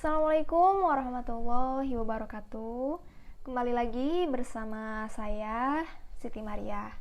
Assalamualaikum warahmatullahi wabarakatuh. Kembali lagi bersama saya Siti Maria.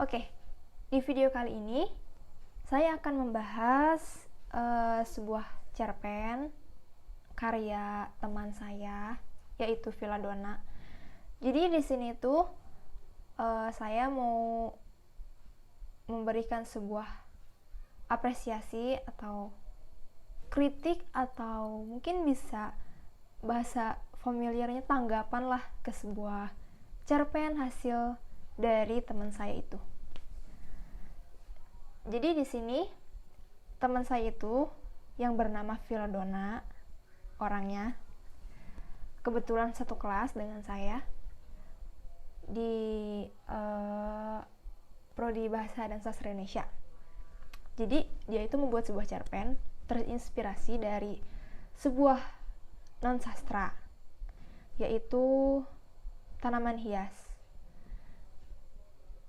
Oke, di video kali ini saya akan membahas sebuah cerpen karya teman saya, yaitu Villadona. Jadi di sini tuh saya mau memberikan sebuah apresiasi atau kritik, atau mungkin bisa bahasa familiarnya tanggapan lah ke sebuah cerpen hasil dari teman saya itu. Jadi di sini teman saya itu yang bernama Villadona, orangnya kebetulan satu kelas dengan saya di prodi Bahasa dan Sastra Indonesia. Jadi dia itu membuat sebuah cerpen terinspirasi dari sebuah non-sastra, yaitu tanaman hias.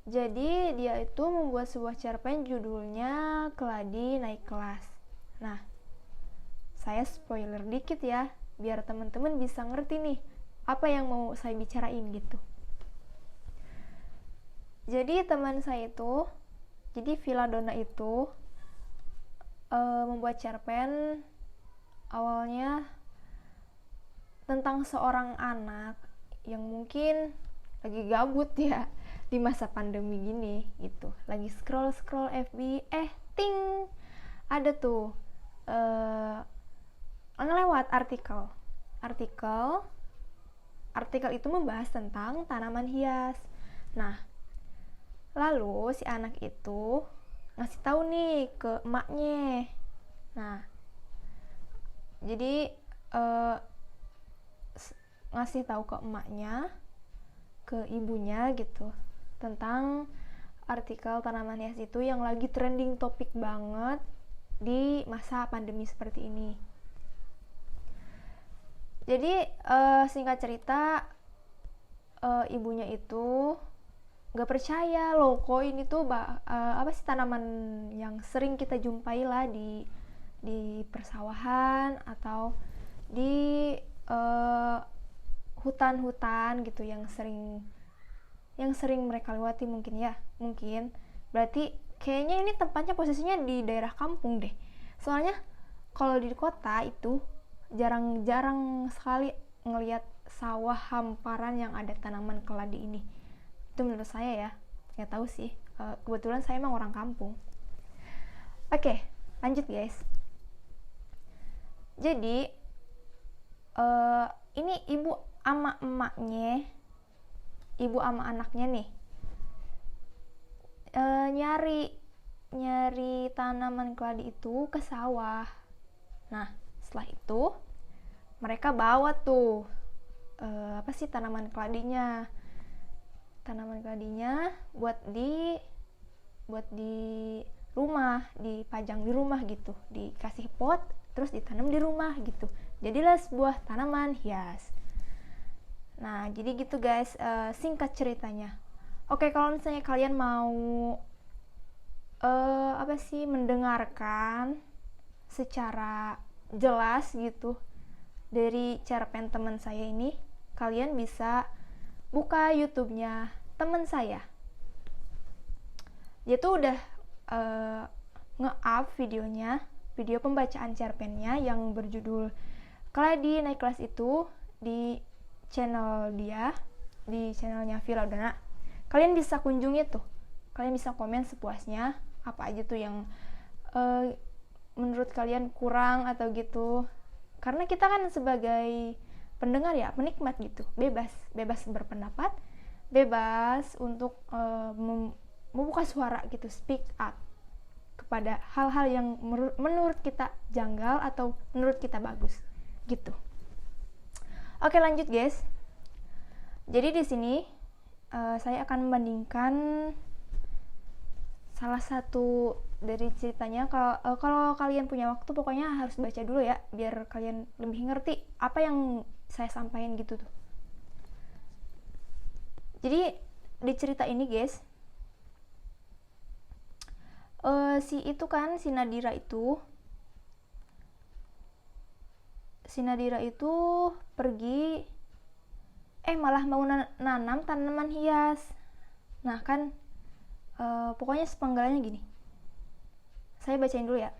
Jadi dia itu membuat sebuah cerpen judulnya Keladi Naik Kelas. Nah, saya spoiler dikit ya, biar teman-teman bisa ngerti nih apa yang mau saya bicarain gitu. Jadi teman saya itu, jadi Villadona itu membuat cerpen awalnya tentang seorang anak yang mungkin lagi gabut ya di masa pandemi gini gitu, lagi scroll FB, ting ada tuh ngelewat artikel itu membahas tentang tanaman hias. Nah, lalu si anak itu ngasih tahu nih ke emaknya. Nah, jadi ngasih tahu ke emaknya, ke ibunya gitu, tentang artikel tanaman hias itu yang lagi trending topik banget di masa pandemi seperti ini. Jadi singkat cerita, ibunya itu gak percaya loh, kok ini tuh apa sih tanaman yang sering kita jumpai lah di persawahan atau di hutan-hutan gitu yang sering mereka lewati, mungkin berarti kayaknya ini tempatnya posisinya di daerah kampung deh. Soalnya kalau di kota itu jarang sekali ngelihat sawah hamparan yang ada tanaman keladi ini. Itu menurut saya ya, nggak tahu sih, kebetulan saya emang orang kampung. Oke, lanjut guys. Jadi ini ibu ama anaknya nih nyari tanaman keladi itu ke sawah. Nah, setelah itu mereka bawa tuh tanaman keladinya buat di rumah, dipajang di rumah gitu, dikasih pot terus ditanam di rumah gitu, jadilah sebuah tanaman hias. Nah, jadi gitu guys, singkat ceritanya. Oke, kalau misalnya kalian mau mendengarkan secara jelas gitu dari cerpen teman saya ini, kalian bisa buka YouTube-nya teman saya. Dia tuh udah nge-up video pembacaan cerpennya yang berjudul Keladi Naik Kelas itu di channel dia, di channelnya Villadona. Kalian bisa kunjungi tuh, kalian bisa komen sepuasnya apa aja tuh yang menurut kalian kurang atau gitu, karena kita kan sebagai pendengar ya, penikmat gitu, bebas berpendapat, bebas untuk membuka suara gitu, speak up kepada hal-hal yang menurut kita janggal atau menurut kita bagus gitu. Oke, lanjut guys. Jadi di sini saya akan membandingkan salah satu dari ceritanya. Kalau kalian punya waktu, pokoknya harus baca dulu ya, biar kalian lebih ngerti apa yang saya sampaikan gitu tuh. Jadi di cerita ini guys, si Nadira itu si Nadira itu pergi malah mau nanam tanaman hias. Nah kan pokoknya sepenggalannya gini, saya bacain dulu ya.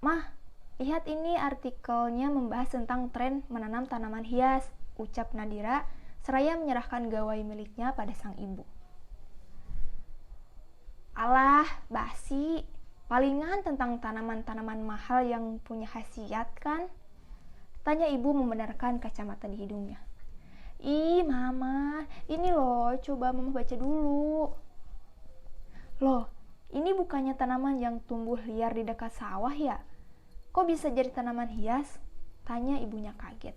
Mah, lihat ini artikelnya membahas tentang tren menanam tanaman hias, ucap Nadira seraya menyerahkan gawai miliknya pada sang ibu. Alah, basi, palingan tentang tanaman-tanaman mahal yang punya khasiat kan? Tanya ibu membenarkan kacamata di hidungnya. Ih mama, ini loh, coba mama baca dulu. Loh, ini bukannya tanaman yang tumbuh liar di dekat sawah ya? Kok bisa jadi tanaman hias? Tanya ibunya kaget.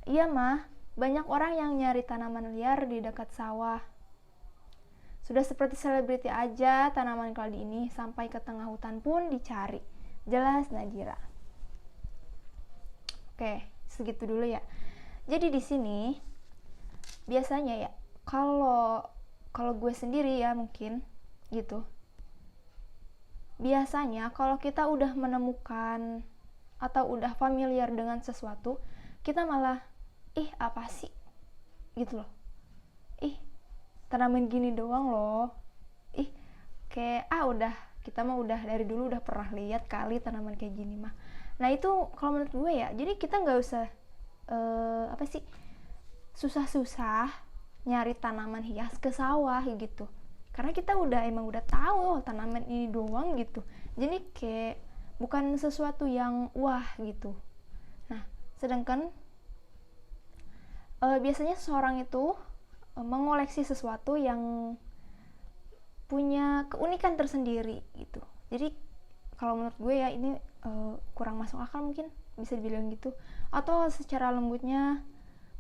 Iya mah, banyak orang yang nyari tanaman liar di dekat sawah. Sudah seperti selebriti aja tanaman kaldi ini, sampai ke tengah hutan pun dicari. Jelas Nadira. Oke, segitu dulu ya. Jadi di sini biasanya ya, kalau gue sendiri ya mungkin gitu. Biasanya kalau kita udah menemukan atau udah familiar dengan sesuatu, kita malah apa sih? Gitu loh. Tanaman gini doang loh. Kayak kita mah udah dari dulu udah pernah lihat kali tanaman kayak gini mah. Nah, itu kalau menurut gue ya, jadi kita nggak usah susah-susah nyari tanaman hias ke sawah gitu, karena kita emang udah tahu tanaman ini doang gitu. Jadi kayak bukan sesuatu yang wah gitu. Nah, sedangkan biasanya seseorang itu mengoleksi sesuatu yang punya keunikan tersendiri gitu. Jadi kalau menurut gue ya ini kurang masuk akal, mungkin bisa dibilang gitu, atau secara lembutnya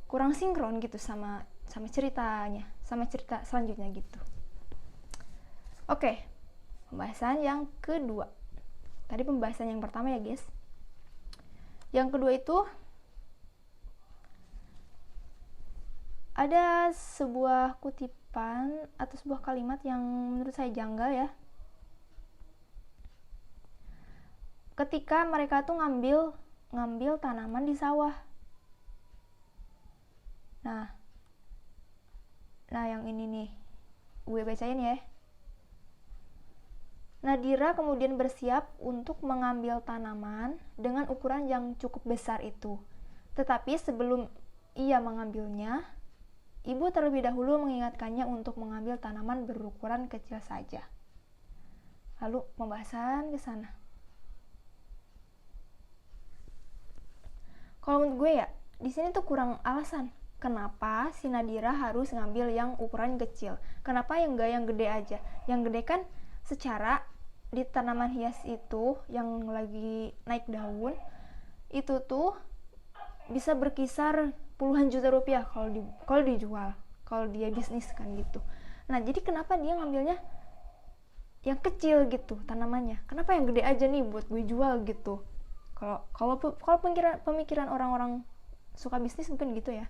kurang sinkron gitu sama ceritanya, sama cerita selanjutnya gitu. Oke, pembahasan yang kedua. Tadi pembahasan yang pertama ya guys. Yang kedua itu ada sebuah kutipan atau sebuah kalimat yang menurut saya janggal ya. Ketika mereka tuh ngambil tanaman di sawah. Nah yang ini nih, gue bacain ya. Nadira kemudian bersiap untuk mengambil tanaman dengan ukuran yang cukup besar itu. Tetapi sebelum ia mengambilnya, ibu terlebih dahulu mengingatkannya untuk mengambil tanaman berukuran kecil saja. Lalu pembahasan ke sana. Kalau menurut gue ya, di sini tuh kurang alasan. Kenapa si Nadira harus ngambil yang ukuran kecil? Kenapa yang enggak yang gede aja? Yang gede kan secara di tanaman hias itu yang lagi naik daun, itu tuh bisa berkisar puluhan juta rupiah kalau dijual, kalau dia bisnis kan gitu. Nah, jadi kenapa dia ngambilnya yang kecil gitu tanamannya? Kenapa yang gede aja nih buat gue jual gitu? Kalau pemikiran orang-orang suka bisnis mungkin gitu ya.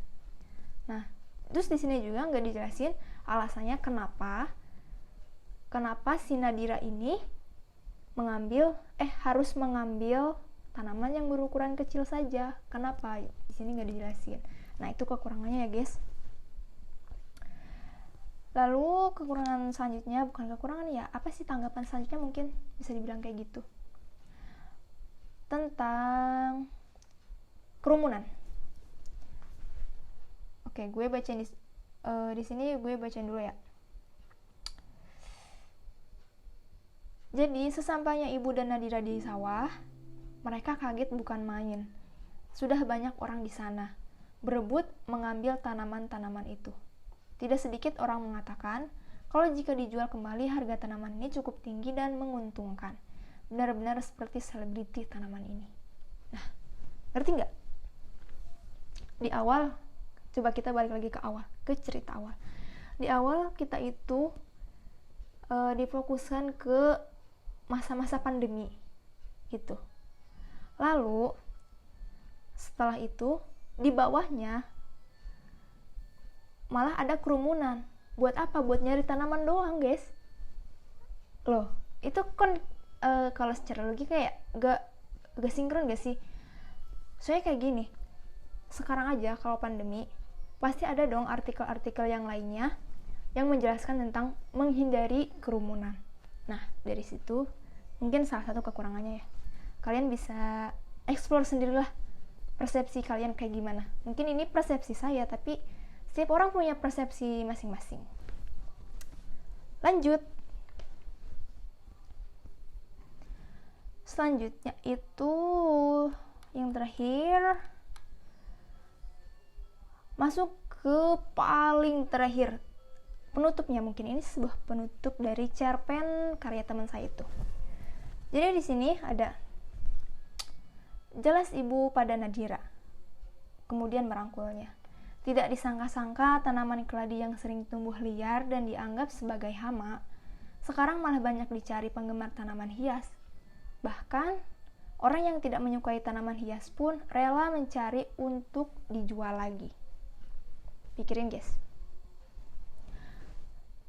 Nah, terus di sini juga nggak dijelasin alasannya kenapa si Nadira ini harus mengambil tanaman yang berukuran kecil saja. Kenapa? Di sini nggak dijelasin. Nah, itu kekurangannya ya guys. Lalu kekurangan selanjutnya, bukan kekurangan ya, apa sih tanggapan selanjutnya, mungkin bisa dibilang kayak gitu, tentang kerumunan. Oke, gue bacain di sini gue bacain dulu ya. Jadi sesampainya ibu dan Nadira di sawah, mereka kaget bukan main. Sudah banyak orang di sana berebut mengambil tanaman-tanaman itu. Tidak sedikit orang mengatakan kalau jika dijual kembali harga tanaman ini cukup tinggi dan menguntungkan. Benar-benar seperti selebriti tanaman ini. Nah, ngerti nggak? Di awal, coba kita balik lagi ke cerita awal. Di awal kita itu difokuskan ke masa-masa pandemi gitu. Lalu setelah itu di bawahnya malah ada kerumunan. Buat apa? Buat nyari tanaman doang, guys. Loh, itu kan kalau secara logika ya gak sinkron gak sih? Soalnya kayak gini, sekarang aja kalau pandemi pasti ada dong artikel-artikel yang lainnya yang menjelaskan tentang menghindari kerumunan. Nah, dari situ mungkin salah satu kekurangannya ya. Kalian bisa explore sendirilah persepsi kalian kayak gimana. Mungkin ini persepsi saya, tapi setiap orang punya persepsi masing-masing. Lanjut. Selanjutnya itu yang terakhir, masuk ke paling terakhir, penutupnya. Mungkin ini sebuah penutup dari cerpen karya teman saya itu. Jadi di sini ada, jelas ibu pada Nadira, kemudian merangkulnya. Tidak disangka-sangka tanaman keladi yang sering tumbuh liar dan dianggap sebagai hama, sekarang malah banyak dicari penggemar tanaman hias. Bahkan, orang yang tidak menyukai tanaman hias pun rela mencari untuk dijual lagi. Pikirin guys.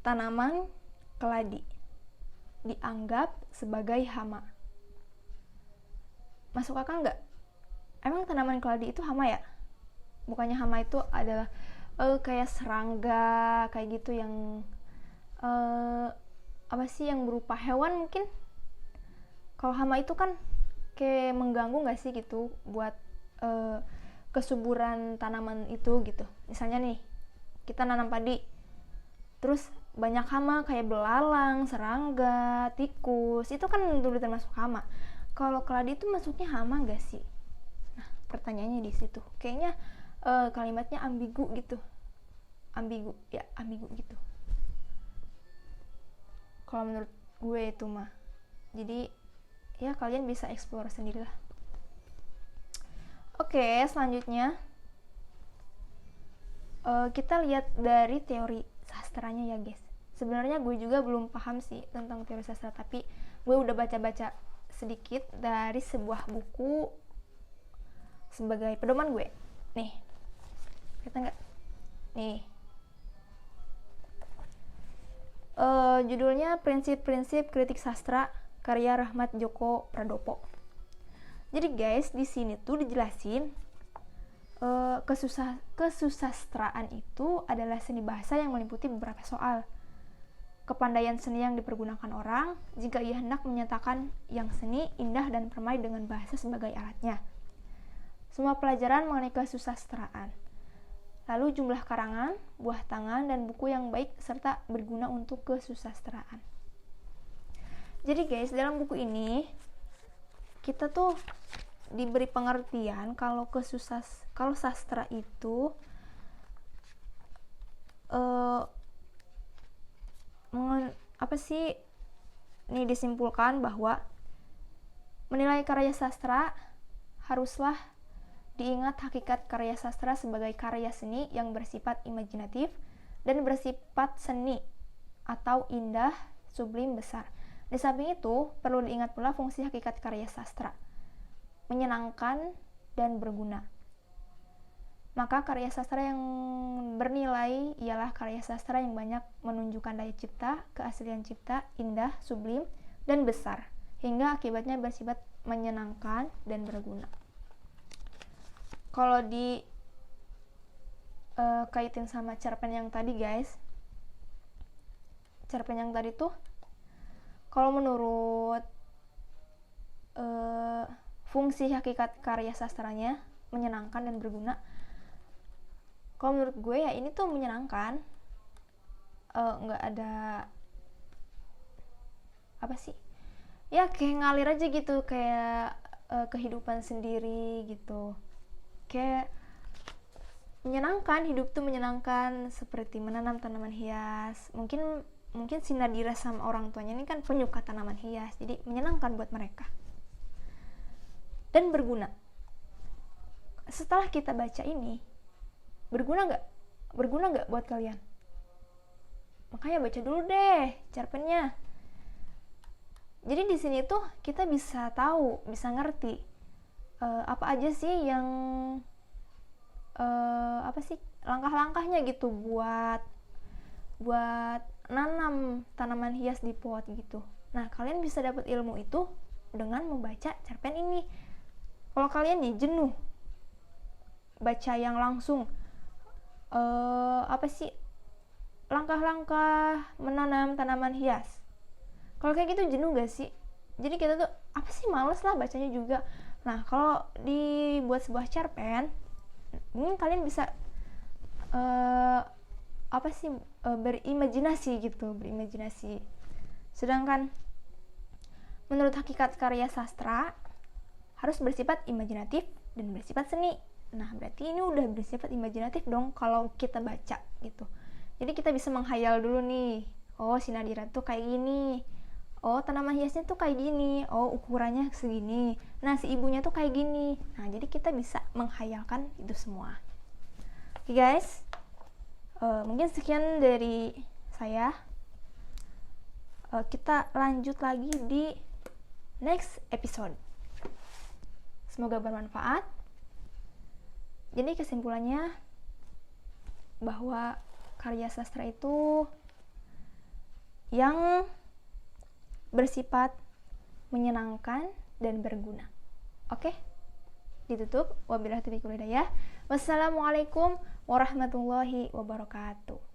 Tanaman keladi dianggap sebagai hama. Masuk akal nggak? Emang tanaman keladi itu hama ya? Bukannya hama itu adalah kayak serangga, kayak gitu yang apa sih, yang berupa hewan mungkin? Kalau hama itu kan kayak mengganggu nggak sih gitu buat kesuburan tanaman itu gitu. Misalnya nih, kita nanam padi, terus banyak hama kayak belalang, serangga, tikus, itu kan dulu termasuk hama. Kalau keladi itu masuknya hama nggak sih? Nah, pertanyaannya di situ. Kayaknya kalimatnya ambigu gitu. Ambigu gitu. Kalau menurut gue itu mah. Jadi ya kalian bisa explore sendirilah. Oke, selanjutnya kita lihat dari teori sastranya ya guys. Sebenarnya gue juga belum paham sih tentang teori sastra, tapi gue udah baca-baca sedikit dari sebuah buku sebagai pedoman gue. Nih, kita nggak? Nih, judulnya Prinsip-Prinsip Kritik Sastra, karya Rahmat Djoko Pradopo. Jadi guys, di sini tuh dijelasin kesusastraan itu adalah seni bahasa yang meliputi beberapa soal. Kepandaian seni yang dipergunakan orang jika ia hendak menyatakan yang seni, indah, dan permai dengan bahasa sebagai alatnya. Semua pelajaran mengenai kesusastraan. Lalu jumlah karangan, buah tangan, dan buku yang baik serta berguna untuk kesusastraan. Jadi guys, dalam buku ini kita tuh diberi pengertian kalau sastra itu apa sih? Ini disimpulkan bahwa menilai karya sastra haruslah diingat hakikat karya sastra sebagai karya seni yang bersifat imajinatif dan bersifat seni atau indah, sublim, besar. Di samping itu, perlu diingat pula fungsi hakikat karya sastra, menyenangkan dan berguna. Maka karya sastra yang bernilai ialah karya sastra yang banyak menunjukkan daya cipta, keaslian cipta, indah, sublim, dan besar, hingga akibatnya bersifat menyenangkan dan berguna. Kalau di kaitin sama cerpen yang tadi guys, cerpen yang tadi tuh kalau menurut fungsi hakikat karya sastranya menyenangkan dan berguna, kalau menurut gue ya ini tuh menyenangkan, nggak ada apa sih ya, kayak ngalir aja gitu, kayak kehidupan sendiri gitu, kayak menyenangkan. Hidup tuh menyenangkan, seperti menanam tanaman hias. Mungkin si Nadira sama orang tuanya ini kan penyuka tanaman hias, jadi menyenangkan buat mereka dan berguna. Setelah kita baca ini, berguna nggak buat kalian? Makanya baca dulu deh cerpennya. Jadi di sini tuh kita bisa tahu, bisa ngerti apa aja sih yang langkah-langkahnya gitu buat nanam tanaman hias di pot gitu. Nah, kalian bisa dapat ilmu itu dengan membaca cerpen ini. Kalau kalian nih jenuh baca yang langsung langkah-langkah menanam tanaman hias. Kalau kayak gitu jenuh gak sih? Jadi kita tuh apa sih, males lah bacanya juga. Nah kalau dibuat sebuah cerpen, mungkin kalian bisa berimajinasi gitu, berimajinasi. Sedangkan menurut hakikat karya sastra harus bersifat imajinatif dan bersifat seni. Nah berarti ini udah bersifat imajinatif dong kalau kita baca gitu. Jadi kita bisa menghayal dulu nih, oh si Nadira tuh kayak gini, oh tanaman hiasnya tuh kayak gini, oh ukurannya segini, nah si ibunya tuh kayak gini. Nah jadi kita bisa menghayalkan itu semua. Oke guys, mungkin sekian dari saya. Kita lanjut lagi di next episode. Semoga bermanfaat. Jadi kesimpulannya bahwa karya sastra itu yang bersifat menyenangkan dan berguna. Oke? Ditutup. Wabillahi taufiq wal hidayah. Wassalamualaikum warahmatullahi wabarakatuh.